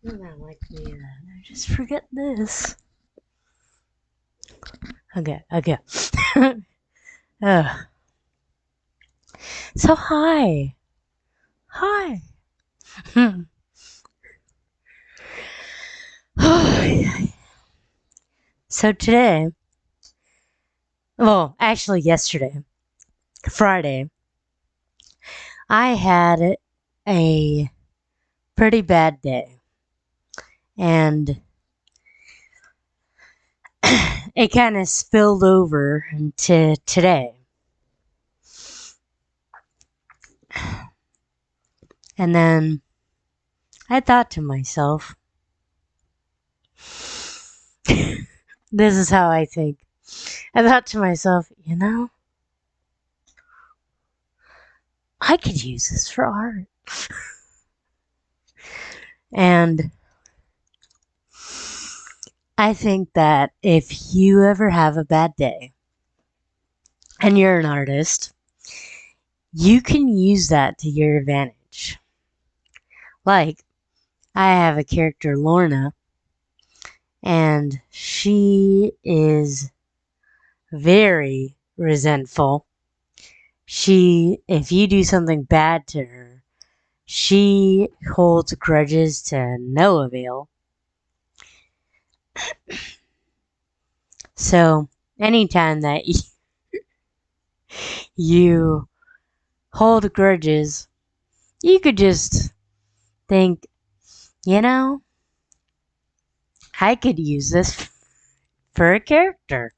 Not like me. I just forget this. Okay. uh, so hi. So today, well, actually yesterday, Friday, I had a pretty bad day, and it kind of spilled over into today. And then I thought to myself, this is how I think. I thought to myself, I could use this for art. And I think that if you ever have a bad day and you're an artist, you can use that to your advantage. Like, I have a character, Lorna, and she is very resentful. If you do something bad to her, she holds grudges to no avail. So, anytime that you hold grudges, you could just think, you know, I could use this for a character.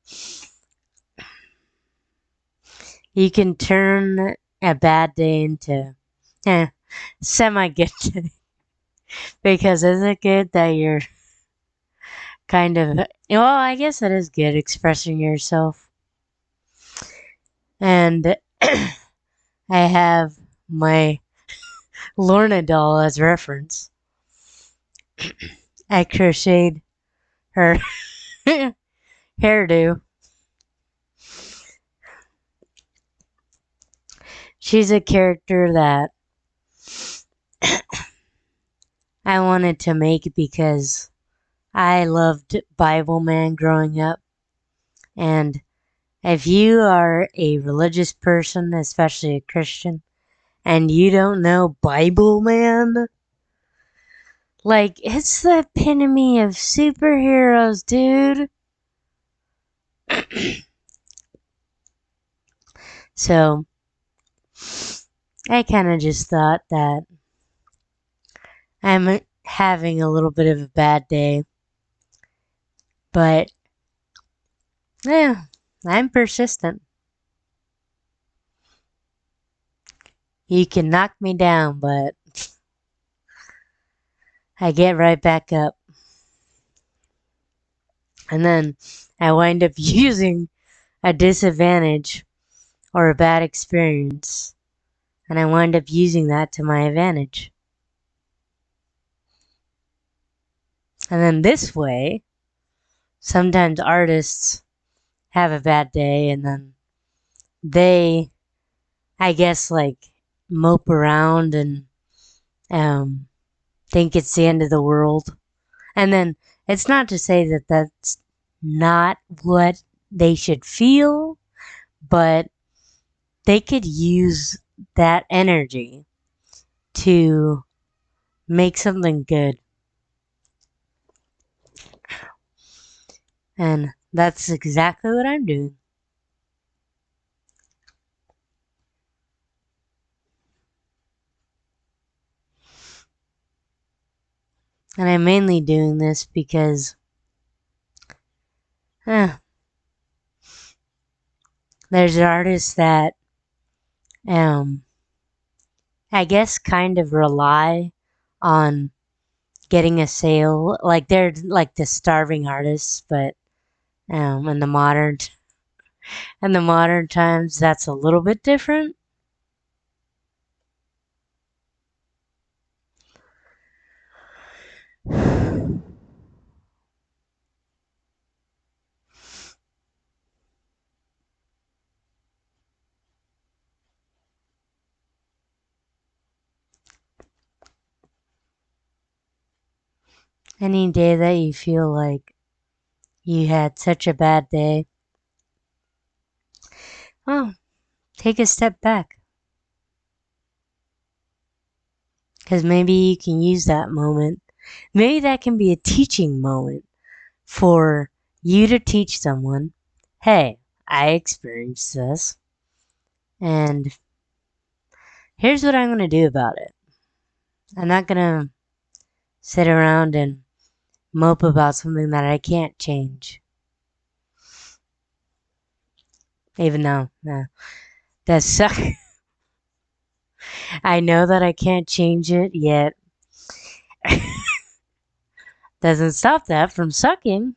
You can turn a bad day into semi good day. Because is it good that you're kind of, well, I guess it is good expressing yourself. And I have my Lorna doll as reference. I crocheted her hairdo. She's a character that I wanted to make because I loved Bible Man growing up. And if you are a religious person, especially a Christian, and you don't know Bible Man, like, it's the epitome of superheroes, dude. So, I kind of just thought that I'm having a little bit of a bad day. But, yeah, I'm persistent. You can knock me down, but I get right back up. And then I wind up using a disadvantage or a bad experience. And I wind up using that to my advantage. And then this way, sometimes artists have a bad day and then they, I guess, like mope around and um, think it's the end of the world. And then it's not to say that that's not what they should feel, but they could use that energy to make something good. And that's exactly what I'm doing. And I'm mainly doing this because eh, there's artists that um, I guess kind of rely on getting a sale. Like they're like the starving artists, but in the modern times, that's a little bit different. Any day that you feel like you had such a bad day, oh, take a step back. Because maybe you can use that moment. Maybe that can be a teaching moment for you to teach someone, hey, I experienced this, and here's what I'm going to do about it. I'm not going to sit around and mope about something that I can't change. Even though, that sucks. I know that I can't change it, yet doesn't stop that from sucking.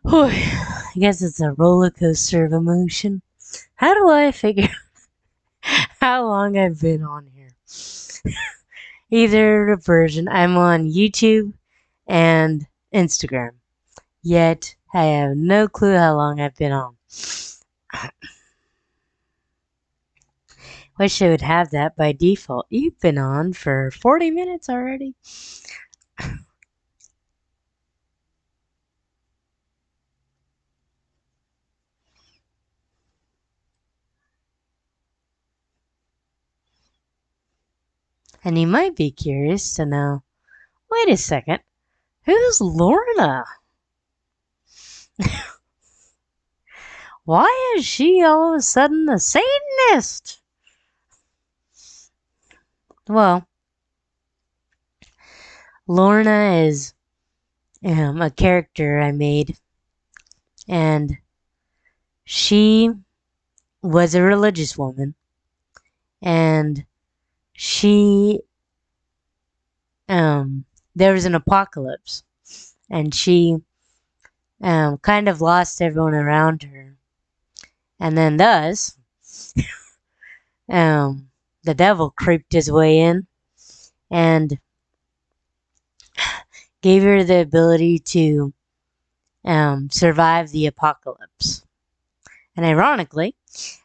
Whew, I guess it's a roller coaster of emotion. How do I figure how long I've been on here? Either version. I'm on YouTube and Instagram. Yet I have no clue how long I've been on. Wish I would have that by default. You've been on for 40 minutes already. And you might be curious to know, wait a second, who's Lorna? Why is she all of a sudden a Satanist? Well, Lorna is a character I made, and she was a religious woman, and she there was an apocalypse, and she kind of lost everyone around her, and then thus the devil creeped his way in and gave her the ability to survive the apocalypse. And ironically,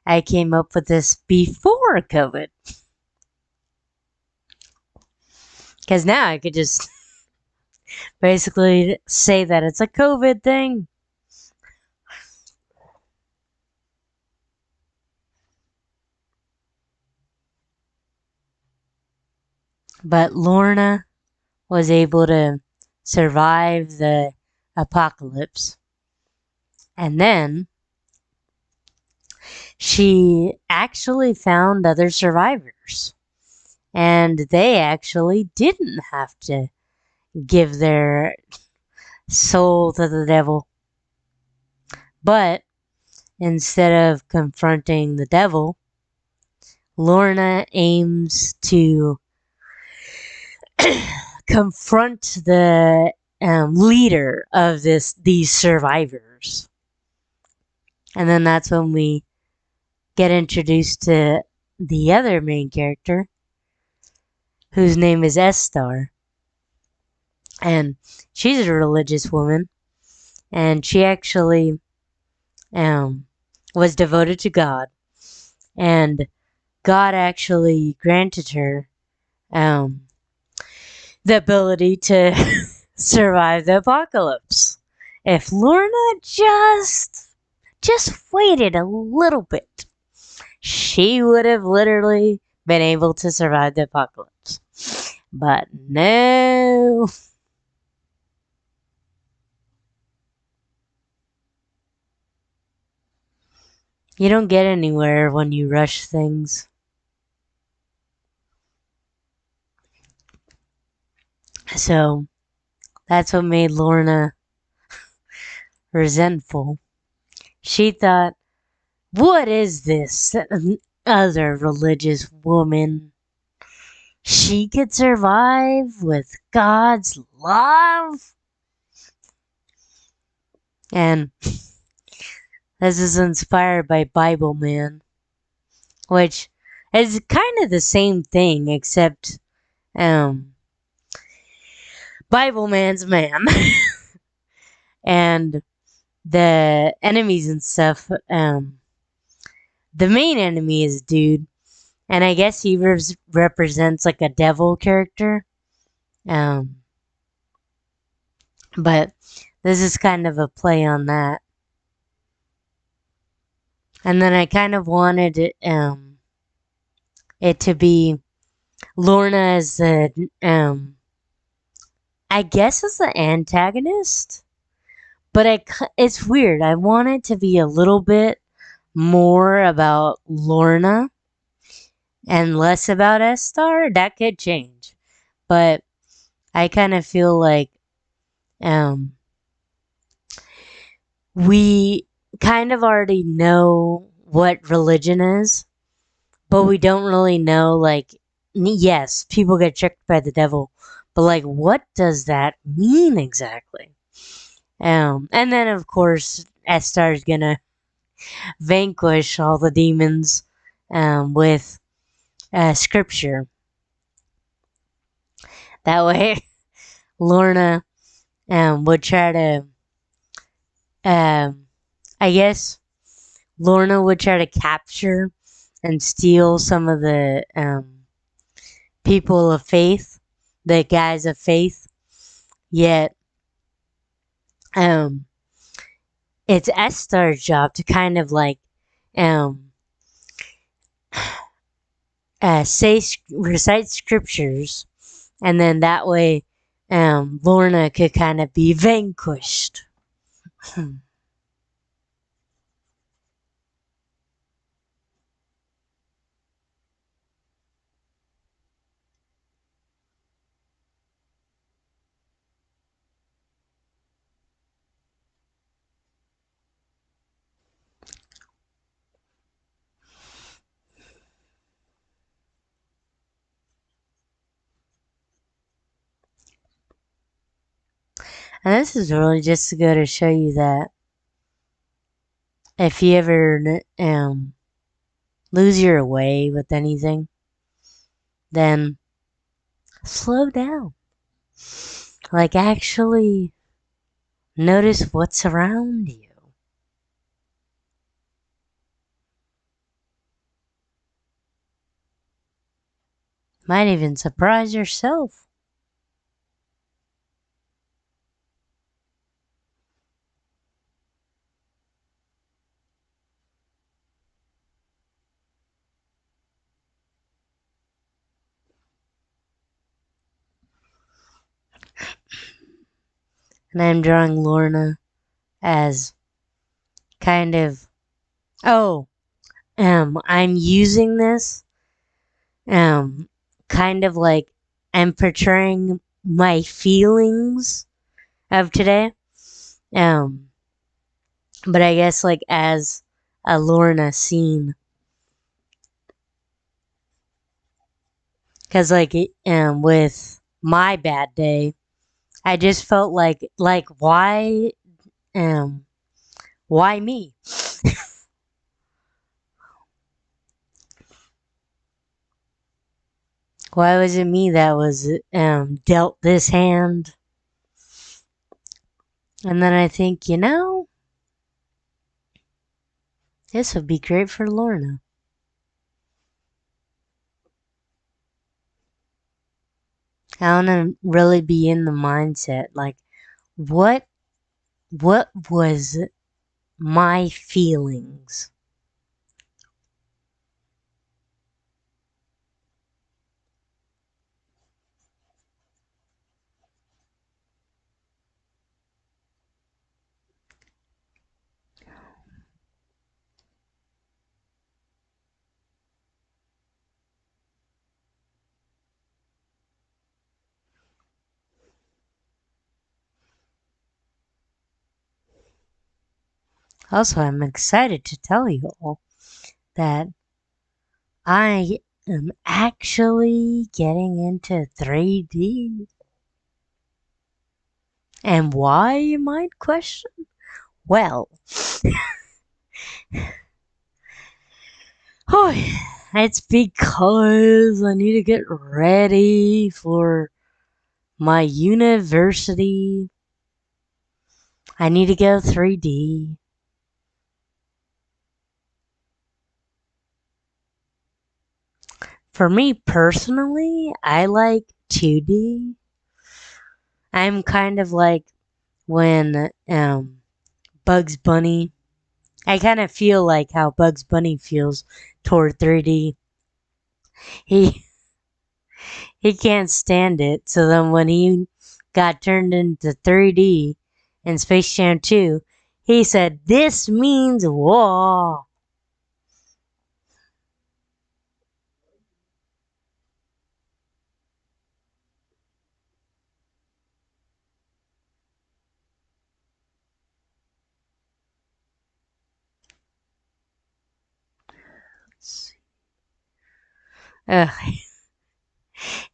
I came up with this before COVID. Because now I could just basically say that it's a COVID thing. But Lorna was able to survive the apocalypse. And then she actually found other survivors. And they actually didn't have to give their soul to the devil. But instead of confronting the devil, Lorna aims to confront the leader of these survivors. And then that's when we get introduced to the other main character, whose name is Estar. And she's a religious woman, and she actually was devoted to God, and God actually granted her the ability to survive the apocalypse. If Lorna just waited a little bit, she would have literally been able to survive the apocalypse. But no. You don't get anywhere when you rush things. So that's what made Lorna resentful. She thought, what is this other religious woman she could survive with God's love. And this is inspired by Bible Man, which is kind of the same thing, except um, Bible Man's man. And the enemies and stuff, the main enemy is dude, and I guess he represents like a devil character. Um, but this is kind of a play on that. And then I kind of wanted it to be Lorna as the, I guess as the antagonist. But it's weird. I want it to be a little bit more about Lorna and less about Estar. That could change. But I kind of feel like um, we kind of already know what religion is, but we don't really know, like, yes, people get tricked by the devil, but like, what does that mean exactly? And then of course, Estar is gonna vanquish all the demons with scripture. That way, Lorna would try to, I guess, Lorna would try to capture and steal some of the people of faith, the guys of faith. Yet, um, it's Estar's job to kind of like um, recite scriptures, and then that way, Lorna could kind of be vanquished. And this is really just to go to show you that if you ever lose your way with anything, then slow down. Like, actually notice what's around you. Might even surprise yourself. And I'm drawing Lorna as kind of, oh, I'm using this, kind of like I'm portraying my feelings of today. Um, but I guess like as a Lorna scene. Cause like, with my bad day, I just felt like, um, why me? Why was it me that was dealt this hand? And then I think, this would be great for Lorna. I want to really be in the mindset, like, what what was my feelings? Also, I'm excited to tell you all that I am actually getting into 3D. And why, you might question? Well, it's because I need to get ready for my university. I need to go 3D. For me personally, I like 2D. I'm kind of like when Bugs Bunny. I kind of feel like how Bugs Bunny feels toward 3D. He he can't stand it. So then when he got turned into 3D in Space Jam 2, he said, "This means war." Ugh,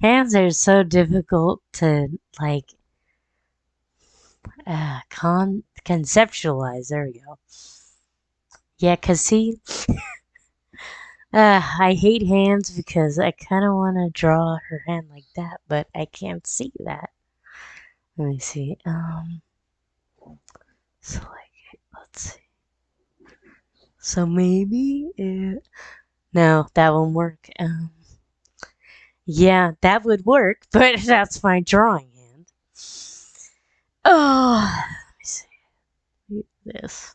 hands are so difficult to like conceptualize. There we go. Yeah, cause see, I hate hands because I kind of want to draw her hand like that, but I can't see that. Let me see. So like, let's see. So maybe no, that won't work. Yeah, that would work, but that's my drawing hand. Oh, let me see this.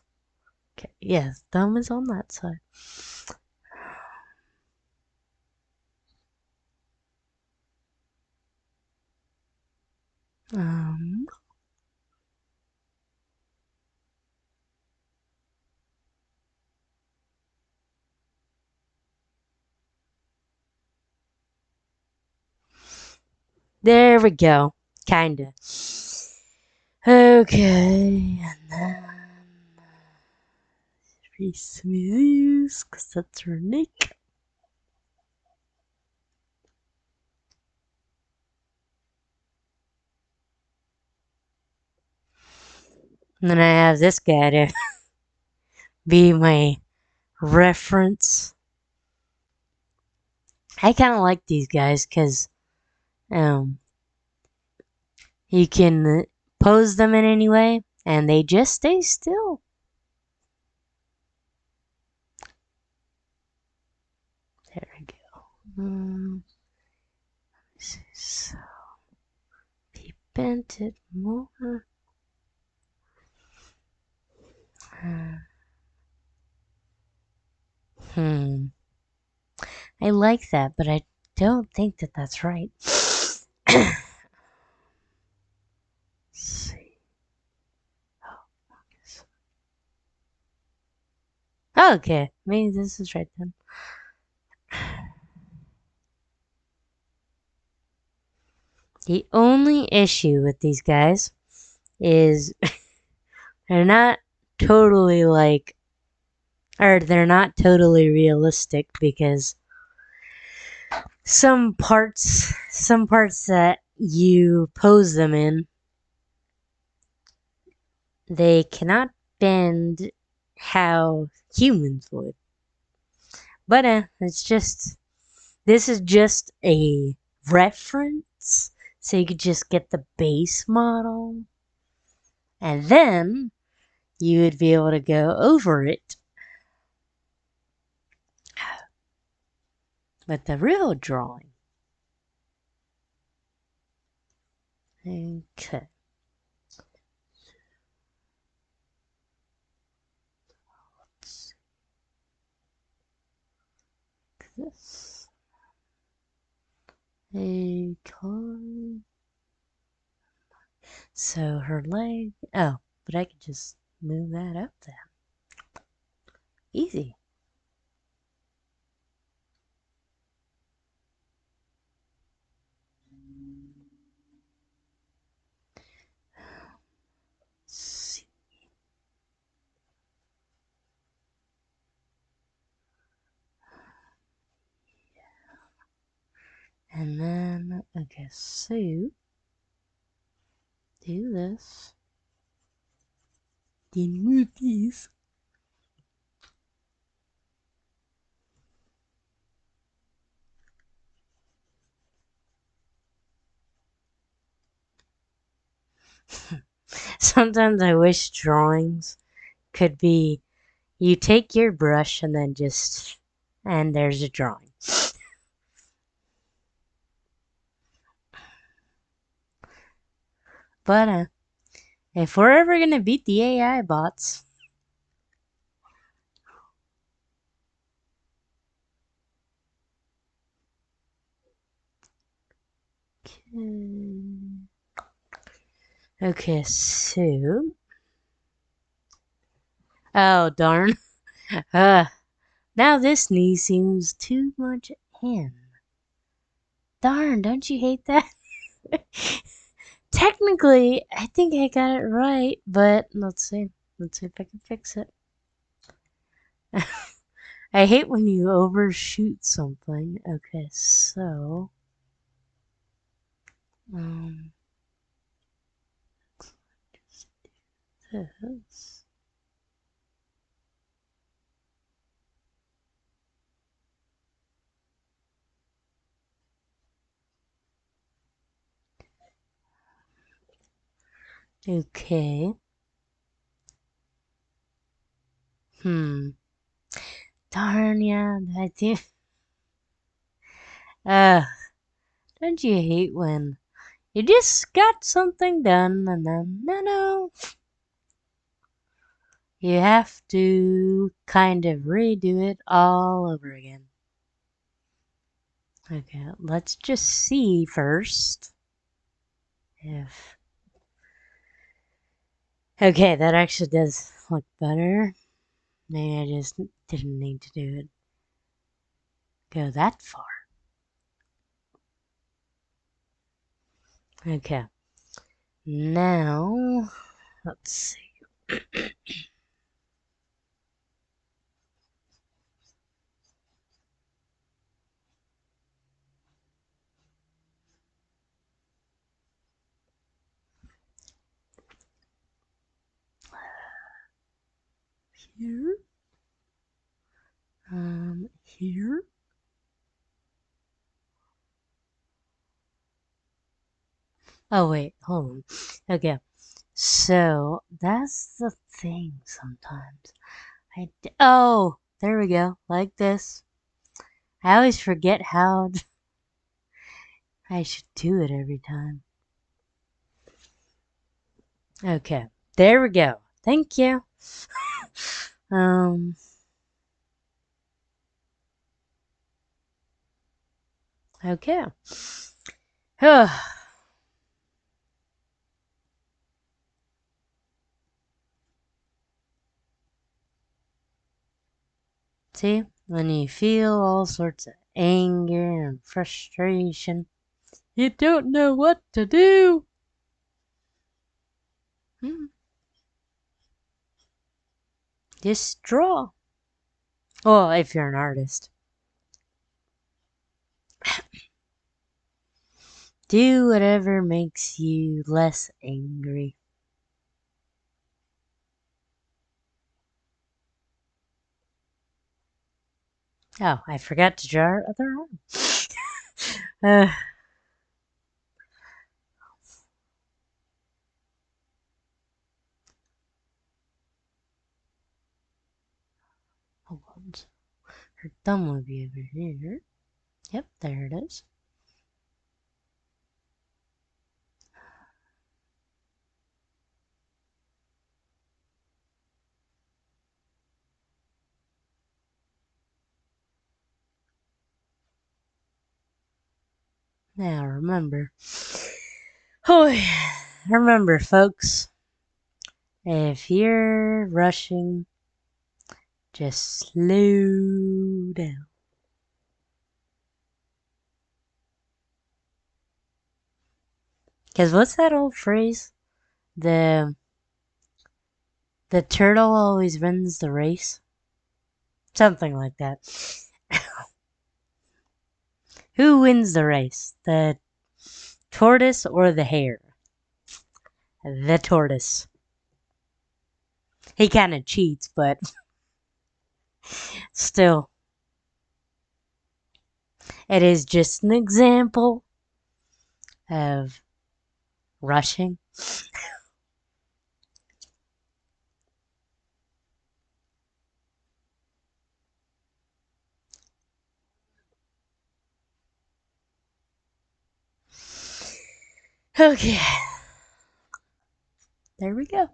Okay, yes, thumb is on that side. Um, there we go. Kinda. Okay, and then Reese's, because that's her nick. And then I have this guy to be my reference. I kind of like these guys because um, you can pose them in any way and they just stay still. There we go. So he bent it more. Uh, hmm. I like that, but I don't think that that's right. Let's see. Oh, okay, maybe this is right then. The only issue with these guys is they're not totally like, or they're not totally realistic because some parts that you pose them in, they cannot bend how humans would. But this is just a reference, so you could just get the base model, and then you would be able to go over it with the real drawing. Okay. Let's see this. A car. So her leg. Oh, but I could just move that up there. Easy. Let's see. And then, okay, so do this. Then move these. Sometimes I wish drawings could be you take your brush and then just, and there's a drawing. But if we're ever going to beat the AI bots, okay, so, oh darn, now this knee seems too much in. Darn, don't you hate that? Technically, I think I got it right, but let's see. Let's see if I can fix it. I hate when you overshoot something. Okay, so just do this. Okay. Darn, yeah, I do. Uh, don't you hate when you just got something done and then, no, you have to kind of redo it all over again. Okay, let's just see first if. Okay, that actually does look better. Maybe I just didn't need to do it. Go that far. Okay. Now, let's see. Here. Here. Oh, wait, hold on. Okay. So, that's the thing sometimes. Oh, there we go. Like this. I always forget how I should do it every time. Okay. There we go. Thank you. um, okay. See, when you feel all sorts of anger and frustration, you don't know what to do. Just draw. Well, if you're an artist, do whatever makes you less angry. Oh, I forgot to draw our other arm. Hold on. Her thumb will be over here. Yep, there it is. Now remember. Oh, remember, folks. If you're rushing, just slow down. Because what's that old phrase? The the turtle always wins the race. Something like that. Who wins the race? The tortoise or the hare? The tortoise. He kind of cheats, but still, it is just an example of rushing. Okay. There we go.